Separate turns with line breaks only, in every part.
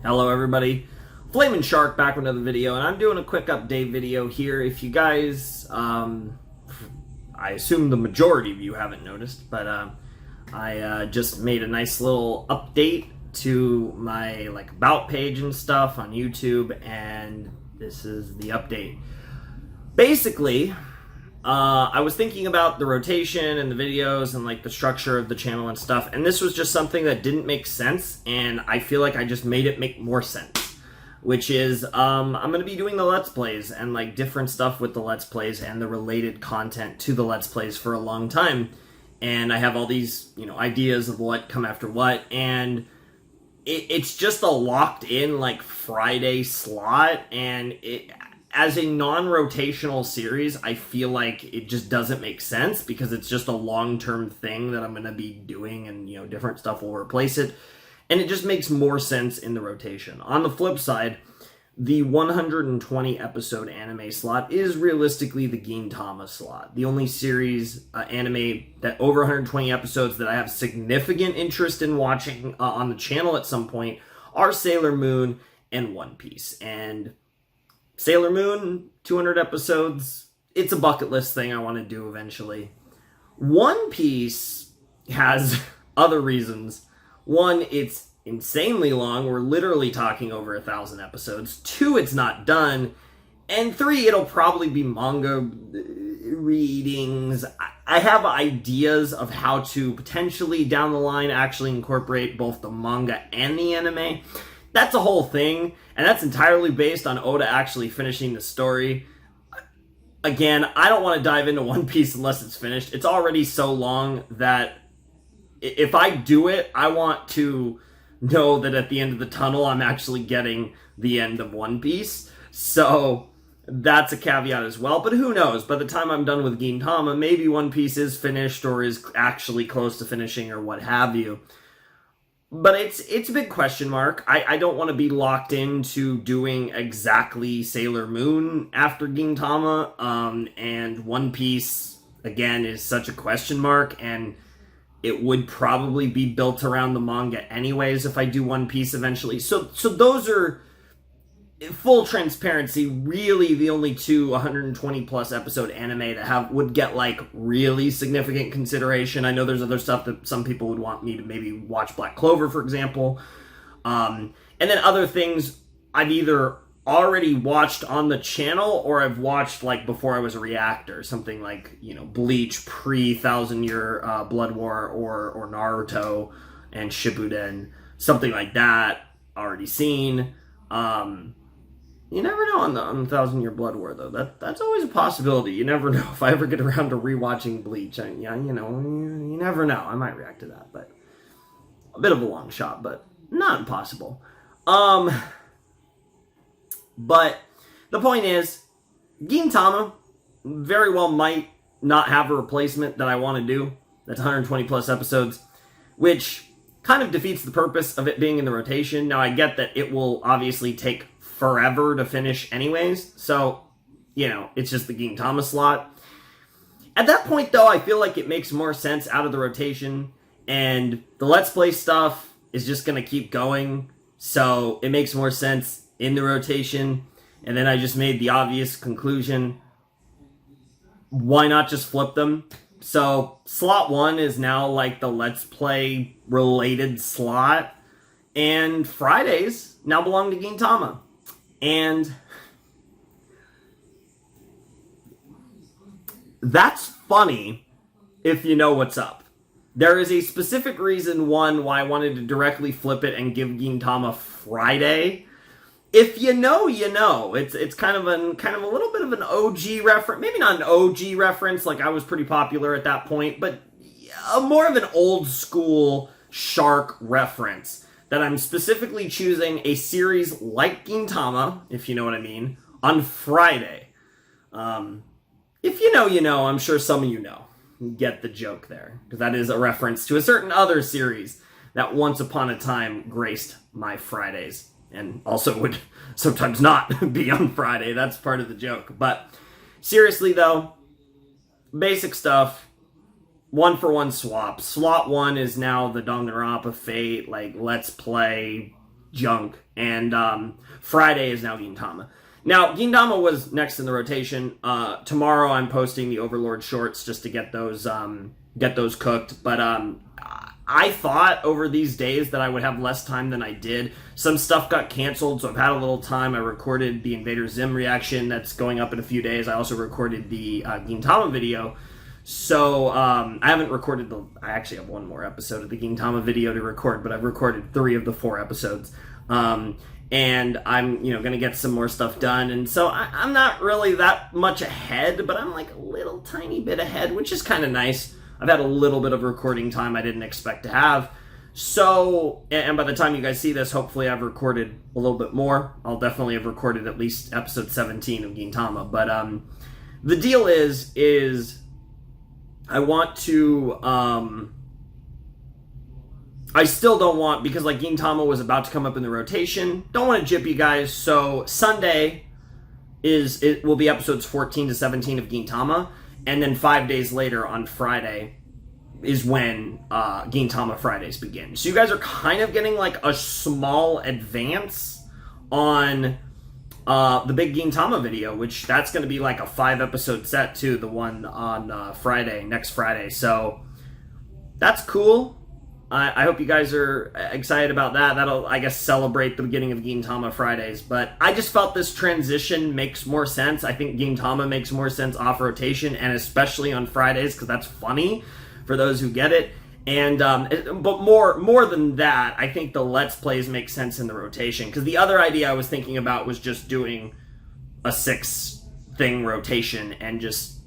Hello everybody, Flamin' Shark back with another video, and I'm doing a quick update video here. If you guys, I assume the majority of you haven't noticed, but I just made a nice little update to my about page and stuff on YouTube, and this is the update. Basically, I was thinking about the rotation and the videos and the structure of the channel and stuff, and this was just something that didn't make sense, and I feel like I just made it make more sense. Which is, I'm going to be doing the Let's Plays and different stuff with the Let's Plays and the related content to the Let's Plays for a long time. And I have all these, ideas of what come after what, and it's just a locked in Friday slot, and as a non-rotational series, I feel like it just doesn't make sense because it's just a long-term thing that I'm going to be doing, and different stuff will replace it, and it just makes more sense in the rotation. On the flip side, the 120 episode anime slot is realistically the Gintama slot. The only series anime that over 120 episodes that I have significant interest in watching on the channel at some point are Sailor Moon and One Piece. And Sailor Moon, 200 episodes, it's a bucket list thing I want to do eventually. One Piece has other reasons. One, it's insanely long. We're literally talking over 1,000 episodes. Two, it's not done. And three, it'll probably be manga readings. I have ideas of how to potentially, down the line, actually incorporate both the manga and the anime. That's a whole thing, and that's entirely based on Oda actually finishing the story. Again, I don't want to dive into One Piece unless it's finished. It's already so long that if I do it, I want to know that at the end of the tunnel, I'm actually getting the end of One Piece. So that's a caveat as well, but who knows? By the time I'm done with Gintama, maybe One Piece is finished or is actually close to finishing or what have you. But it's a big question mark. I don't want to be locked into doing exactly Sailor Moon after Gintama, and One Piece, again, is such a question mark, and it would probably be built around the manga anyways if I do One Piece eventually. So those are, full transparency, really the only two 120 plus episode anime that would get really significant consideration. I know there's other stuff that some people would want me to maybe watch, Black Clover, for example. And then other things I've either already watched on the channel or I've watched before I was a reactor. Something Bleach pre-Thousand Year Blood War or Naruto and Shippuden. Something like that, already seen. You never know on the Thousand Year Blood War, though. That's always a possibility. You never know if I ever get around to rewatching Bleach. You never know. I might react to that, but a bit of a long shot, but not impossible. But the point is, Gintama very well might not have a replacement that I want to do. That's 120 plus episodes, which kind of defeats the purpose of it being in the rotation. Now, I get that it will obviously take forever to finish anyways, so, it's just the Gintama slot. At that point, though, I feel like it makes more sense out of the rotation, and the Let's Play stuff is just going to keep going, so it makes more sense in the rotation. And then I just made the obvious conclusion, why not just flip them? So slot 1 is now the Let's Play related slot, and Fridays now belong to Gintama. And that's funny if you know what's up. There is a specific reason, one, why I wanted to directly flip it and give Gintama Friday. If you know, you know. It's kind of a little bit of an OG reference. Maybe not an OG reference, I was pretty popular at that point, but more of an old school Shark reference. That I'm specifically choosing a series like Gintama, if you know what I mean, on Friday. If you know, you know. I'm sure some of you know. You get the joke there. Because that is a reference to a certain other series that once upon a time graced my Fridays. And also would sometimes not be on Friday. That's part of the joke. But seriously, though, basic stuff. 1-for-1 swap. Slot 1 is now the Danganronpa Fate, Let's Play junk, and Friday is now Gintama. Now, Gintama was next in the rotation. Tomorrow I'm posting the Overlord shorts just to get those cooked. But I thought over these days that I would have less time than I did. Some stuff got canceled, so I've had a little time. I recorded the Invader Zim reaction that's going up in a few days. I also recorded the Gintama video. So I haven't recorded I actually have one more episode of the Gintama video to record, but I've recorded 3 of the 4 episodes. And I'm, going to get some more stuff done. And so I'm not really that much ahead, but I'm like a little tiny bit ahead, which is kind of nice. I've had a little bit of recording time I didn't expect to have. So, and by the time you guys see this, hopefully I've recorded a little bit more. I'll definitely have recorded at least episode 17 of Gintama. But the deal is I want to... I still don't want, because like Gintama was about to come up in the rotation, don't want to jip you guys, so Sunday will be episodes 14 to 17 of Gintama, and then 5 days later on Friday is when Gintama Fridays begin. So you guys are kind of getting like a small advance on the big Gintama video, which that's going to be like a 5-episode set too, the one on next Friday, so that's cool. I hope you guys are excited about that. That'll, I guess, celebrate the beginning of Gintama Fridays. But I just felt this transition makes more sense. I think Gintama makes more sense off rotation, and especially on Fridays, because that's funny for those who get it. And but more than that, I think the Let's Plays make sense in the rotation. Because the other idea I was thinking about was just doing a 6-thing rotation and just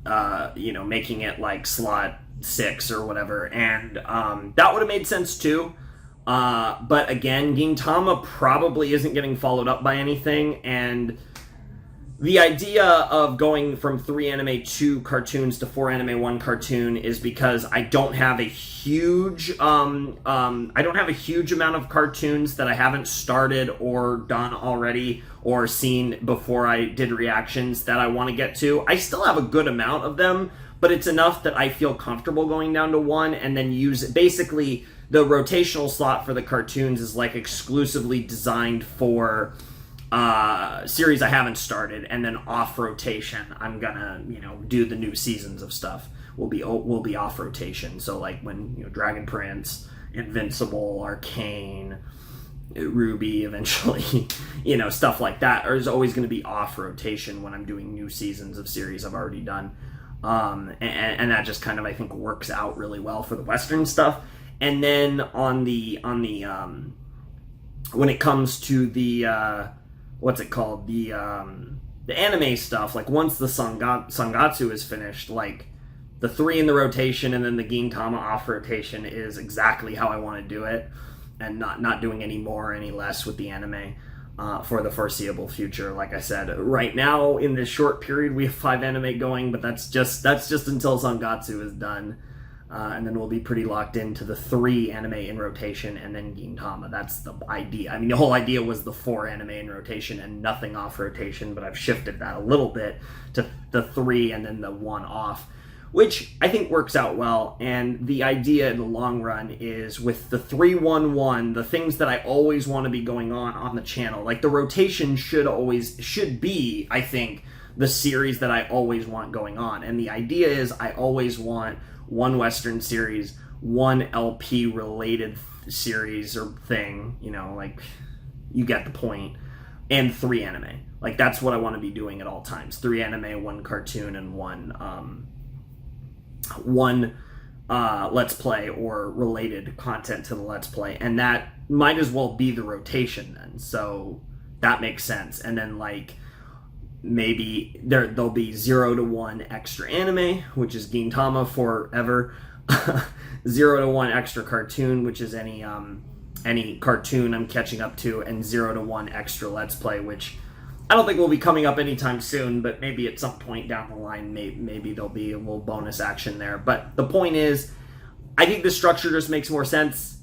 making it like slot 6 or whatever, and that would have made sense too, but again, Gintama probably isn't getting followed up by anything, and the idea of going from 3 anime 2 cartoons to 4 anime 1 cartoon is because I don't have a huge amount of cartoons that I haven't started or done already or seen before I did reactions that I want to get to. I still have a good amount of them, but it's enough that I feel comfortable going down to 1 and then use it. Basically, the rotational slot for the cartoons is like exclusively designed for series I haven't started, and then off rotation, I'm gonna do the new seasons of stuff. Will be off rotation. So like when Dragon Prince, Invincible, Arcane, Ruby, eventually, stuff like that is always going to be off rotation when I'm doing new seasons of series I've already done. And that just kind of, I think, works out really well for the Western stuff. And then on the when it comes to the what's it called, the anime stuff, like once the Sangatsu is finished, like the 3 in the rotation and then the Gintama off rotation is exactly how I want to do it, and not doing any more or any less with the anime. For the foreseeable future. Like I said, right now in this short period we have 5 anime going, but that's just until Sangatsu is done, and then we'll be pretty locked into the 3 anime in rotation and then Gintama. That's the idea. I mean, the whole idea was the 4 anime in rotation and nothing off rotation, but I've shifted that a little bit to the 3 and then the 1 off, which I think works out well. And the idea in the long run is with the 3-1-1, the things that I always want to be going on the channel, like the rotation should be, I think, the series that I always want going on. And the idea is I always want 1 Western series, 1 LP related series or thing, like you get the point, and 3 anime. Like that's what I want to be doing at all times. 3 anime, 1 cartoon, and 1 Let's Play or related content to the Let's Play, and that might as well be the rotation then, so that makes sense. And then like maybe there'll be 0 to 1 extra anime, which is Gintama forever, 0 to 1 extra cartoon, which is any cartoon I'm catching up to, and 0 to 1 extra Let's Play, which I don't think will be coming up anytime soon, but maybe at some point down the line, maybe there'll be a little bonus action there. But the point is, I think the structure just makes more sense,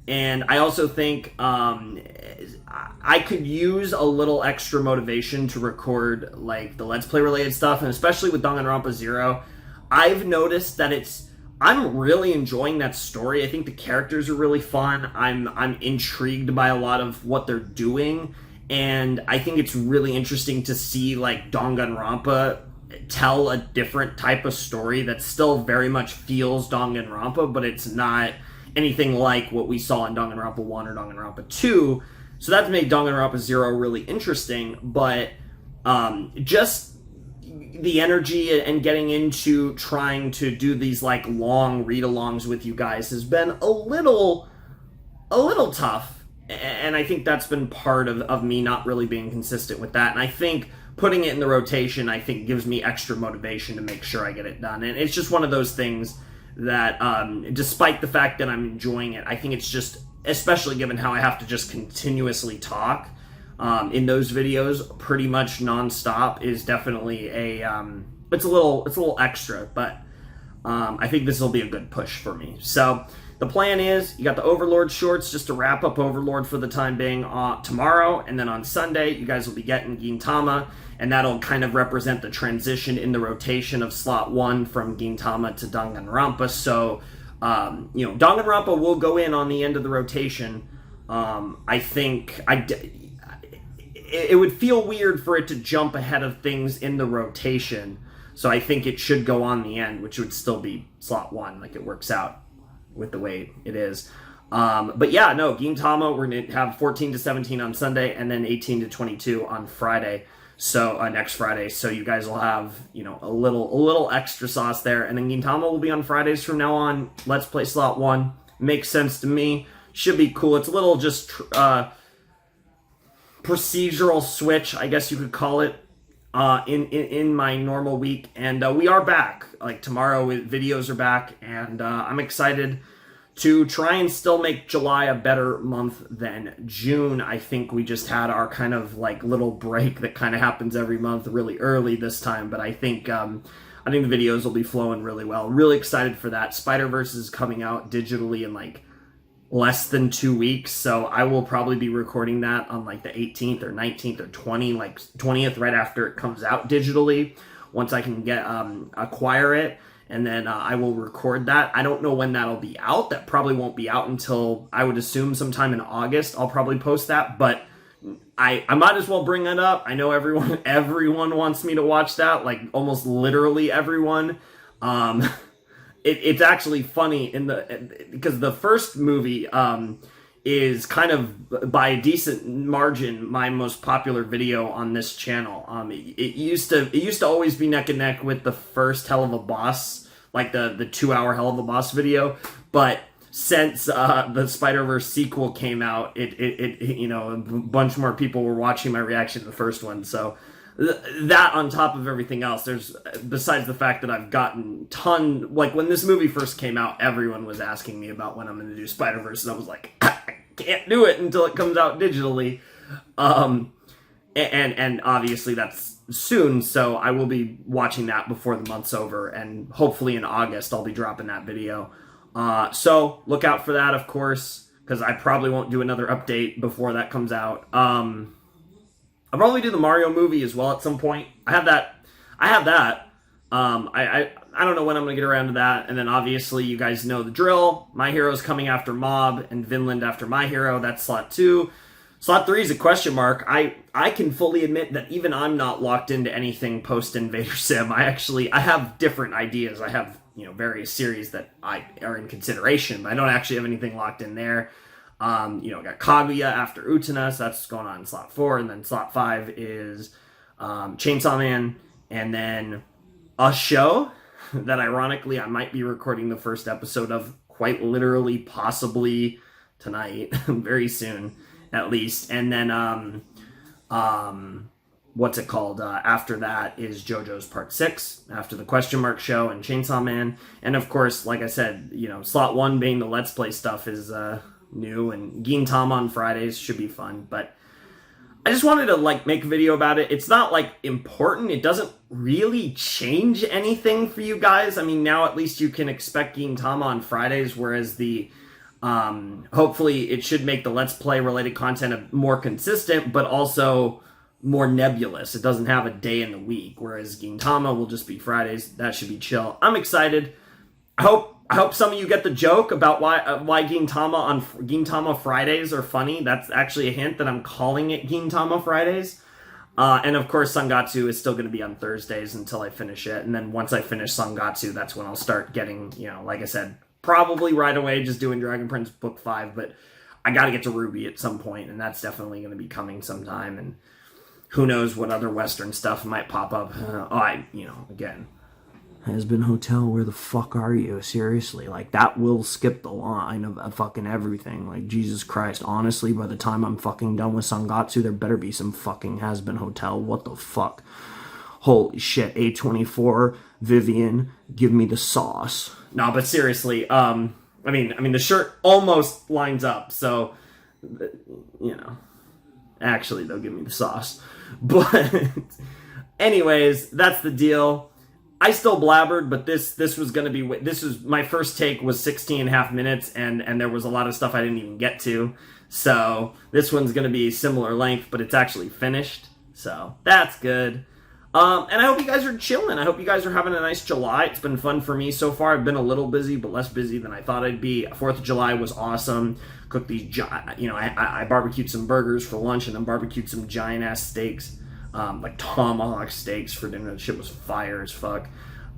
and I also think I could use a little extra motivation to record like the Let's Play related stuff, and especially with Danganronpa 0, I've noticed that it's I'm really enjoying that story. I think the characters are really fun. I'm intrigued by a lot of what they're doing, and I think it's really interesting to see like Danganronpa tell a different type of story that still very much feels Danganronpa, but it's not anything like what we saw in Danganronpa 1 or Danganronpa 2. So that's made Danganronpa 0 really interesting, but just the energy and getting into trying to do these like long read-alongs with you guys has been a little tough, and I think that's been part of me not really being consistent with that. And I think putting it in the rotation, I think, gives me extra motivation to make sure I get it done. And it's just one of those things that, despite the fact that I'm enjoying it, I think it's just, especially given how I have to just continuously talk in those videos pretty much nonstop, is definitely it's a little extra, but I think this will be a good push for me. So the plan is, you got the Overlord shorts just to wrap up Overlord for the time being tomorrow, and then on Sunday you guys will be getting Gintama, and that'll kind of represent the transition in the rotation of slot 1 from Gintama to Danganronpa. So Danganronpa will go in on the end of the rotation. I think it would feel weird for it to jump ahead of things in the rotation, so I think it should go on the end, which would still be slot 1, like it works out with the way it is. But yeah, no, Gintama, we're going to have 14 to 17 on Sunday, and then 18 to 22 on Friday. So next Friday. So you guys will have, a little extra sauce there. And then Gintama will be on Fridays from now on. Let's Play slot 1. Makes sense to me. Should be cool. It's a little just procedural switch, I guess you could call it, in my normal week. And we are back. Like tomorrow, videos are back, and I'm excited to try and still make July a better month than June. I think we just had our kind of like little break that kind of happens every month really early this time, but I think the videos will be flowing really well. Really excited for that. Spider-Verse is coming out digitally in like less than 2 weeks, so I will probably be recording that on like the 18th or 19th or 20th right after it comes out digitally, once I can get acquire it. And then I will record that. I don't know when that'll be out. That probably won't be out until, I would assume, sometime in August. I'll probably post that, but I might as well bring it up. I know everyone wants me to watch that, like almost literally everyone. It's actually funny because the first movie is kind of, by a decent margin, my most popular video on this channel. It used to always be neck and neck with the first Hell of a Boss, like the 2-hour Hell of a Boss video. But since the Spider-Verse sequel came out, a bunch more people were watching my reaction to the first one. So that on top of everything else, besides the fact that I've gotten like when this movie first came out, everyone was asking me about when I'm going to do Spider-Verse, and I was like, I can't do it until it comes out digitally. And obviously that's soon, so I will be watching that before the month's over, and hopefully in August I'll be dropping that video. So look out for that, of course, because I probably won't do another update before that comes out. I'll probably do the Mario movie as well at some point. I have that. I don't know when I'm going to get around to that. And then obviously you guys know the drill. My Hero's coming after Mob, and Vinland after My Hero. That's slot 2. Slot 3 is a question mark. I can fully admit that even I'm not locked into anything post Invader Sim. I have different ideas. I have various series that are in consideration, but I don't actually have anything locked in there. Got Kaguya after Utena, so that's going on in slot 4, and then slot 5 is Chainsaw Man, and then a show that ironically I might be recording the first episode of quite literally, possibly tonight, very soon at least, and then what's it called? After that is JoJo's Part 6, after the question mark show and Chainsaw Man, and of course, like I said, slot 1 being the Let's Play stuff is new, and Gintama on Fridays should be fun. But I just wanted to make a video about it. It's not important. It doesn't really change anything for you guys. I mean, now at least you can expect Gintama on Fridays, whereas the hopefully it should make the Let's Play related content more consistent, but also more nebulous. It doesn't have a day in the week, whereas Gintama will just be Fridays. That should be chill. I'm excited. I I hope some of you get the joke about why Gintama Fridays are funny. That's actually a hint that I'm calling it Gintama Fridays. And of course, Sangatsu is still going to be on Thursdays until I finish it. And then once I finish Sangatsu, that's when I'll start getting, like I said, probably right away just doing Dragon Prince Book 5. But I got to get to Ruby at some point, and that's definitely going to be coming sometime. And who knows what other Western stuff might pop up. Again, Has-Been Hotel, where the fuck are you? Seriously, like, that will skip the line of fucking everything. Like, Jesus Christ, honestly, by the time I'm fucking done with Sangatsu, there better be some fucking Has-Been Hotel. What the fuck? Holy shit, A24, Vivian, give me the sauce. No, but seriously, the shirt almost lines up, so, actually, they'll give me the sauce. But, anyways, that's the deal. I still blabbered, but this was going to be... my first take was 16 and a half minutes, and there was a lot of stuff I didn't even get to. So, this one's going to be similar length, but it's actually finished. So, that's good. And I hope you guys are chilling. I hope you guys are having a nice July. It's been fun for me so far. I've been a little busy, but less busy than I thought I'd be. 4th of July was awesome. Cooked these... I barbecued some burgers for lunch, and then barbecued some giant-ass steaks. Like tomahawk steaks for dinner. The shit was fire as fuck.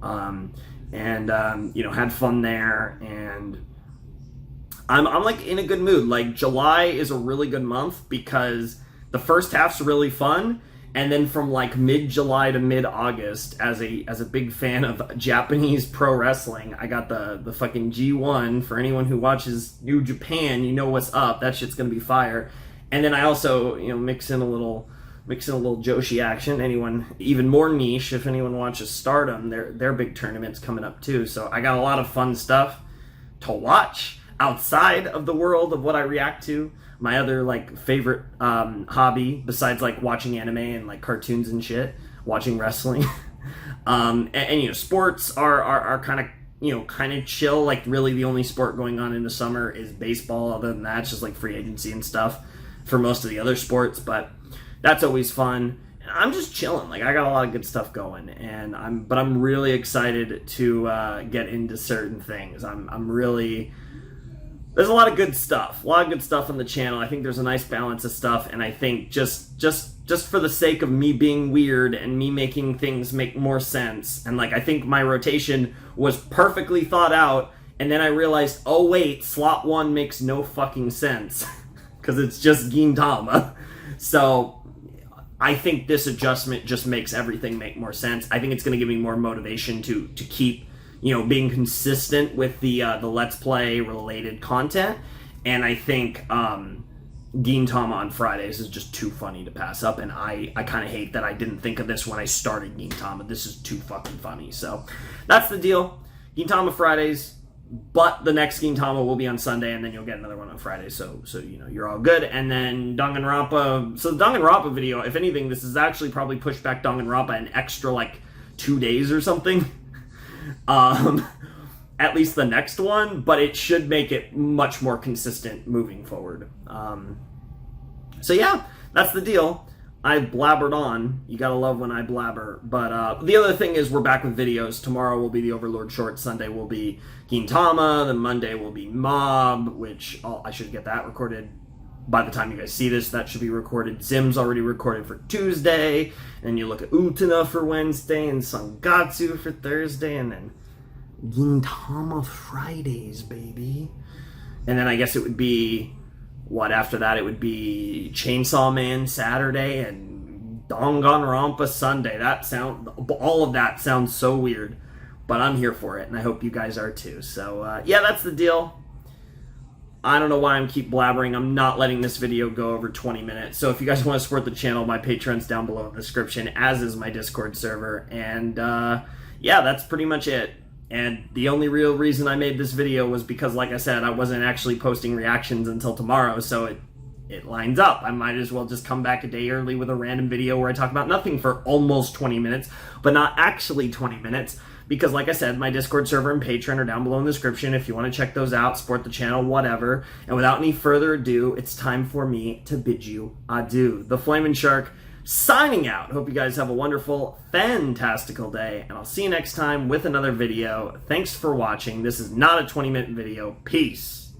Had fun there, and I'm like in a good mood. Like, July is a really good month because the first half's really fun, and then from like mid-July to mid-August, as a big fan of Japanese pro wrestling, I got the fucking G1. For anyone who watches New Japan, you know what's up. That shit's gonna be fire. And then I also, mix in a little Joshi action. Anyone even more niche, if anyone watches Stardom, their big tournament's coming up too. So I got a lot of fun stuff to watch outside of the world of what I react to. My other like favorite hobby, besides like watching anime and like cartoons and shit, watching wrestling. Sports are kind of chill. Like, really the only sport going on in the summer is baseball. Other than that, it's just like free agency and stuff for most of the other sports, but that's always fun. I'm just chilling. Like, I got a lot of good stuff going, and I'm really excited to get into certain things. There's a lot of good stuff. A lot of good stuff on the channel. I think there's a nice balance of stuff, and I think just for the sake of me being weird and me making things make more sense, and like, I think my rotation was perfectly thought out, and then I realized, oh wait, slot 1 makes no fucking sense because it's just Gintama. So I think this adjustment just makes everything make more sense. I think it's going to give me more motivation to keep, being consistent with the Let's Play related content. And I think Gintama on Fridays is just too funny to pass up. And I kind of hate that I didn't think of this when I started Gintama. This is too fucking funny. So that's the deal. Gintama Fridays. But the next Gintama will be on Sunday, and then you'll get another one on Friday, so you're all good. And then Danganronpa, so the Danganronpa video, if anything, this is actually probably pushed back Danganronpa an extra, like, 2 days or something. At least the next one, but it should make it much more consistent moving forward. So yeah, that's the deal. I blabbered on. You gotta love when I blabber. But the other thing is we're back with videos. Tomorrow will be the Overlord Short. Sunday will be Gintama. Then Monday will be Mob, which I should get that recorded by the time you guys see this. That should be recorded. Zim's already recorded for Tuesday. And you look at Utena for Wednesday and Sangatsu for Thursday. And then Gintama Fridays, baby. And then I guess it would be... after that? It would be Chainsaw Man Saturday and Danganronpa Sunday. All of that sounds so weird, but I'm here for it, and I hope you guys are too. So, yeah, that's the deal. I don't know why I'm keep blabbering. I'm not letting this video go over 20 minutes. So if you guys want to support the channel, my Patreon's down below in the description, as is my Discord server. And, yeah, that's pretty much it. And the only real reason I made this video was because, like I said, I wasn't actually posting reactions until tomorrow, so it lines up. I might as well just come back a day early with a random video where I talk about nothing for almost 20 minutes, but not actually 20 minutes, because, like I said, my Discord server and Patreon are down below in the description if you want to check those out, support the channel, whatever. And without any further ado, it's time for me to bid you adieu. The Flamin' Shark signing out. Hope you guys have a wonderful, fantastical day, and I'll see you next time with another video. Thanks for watching. This is not a 20-minute video. Peace.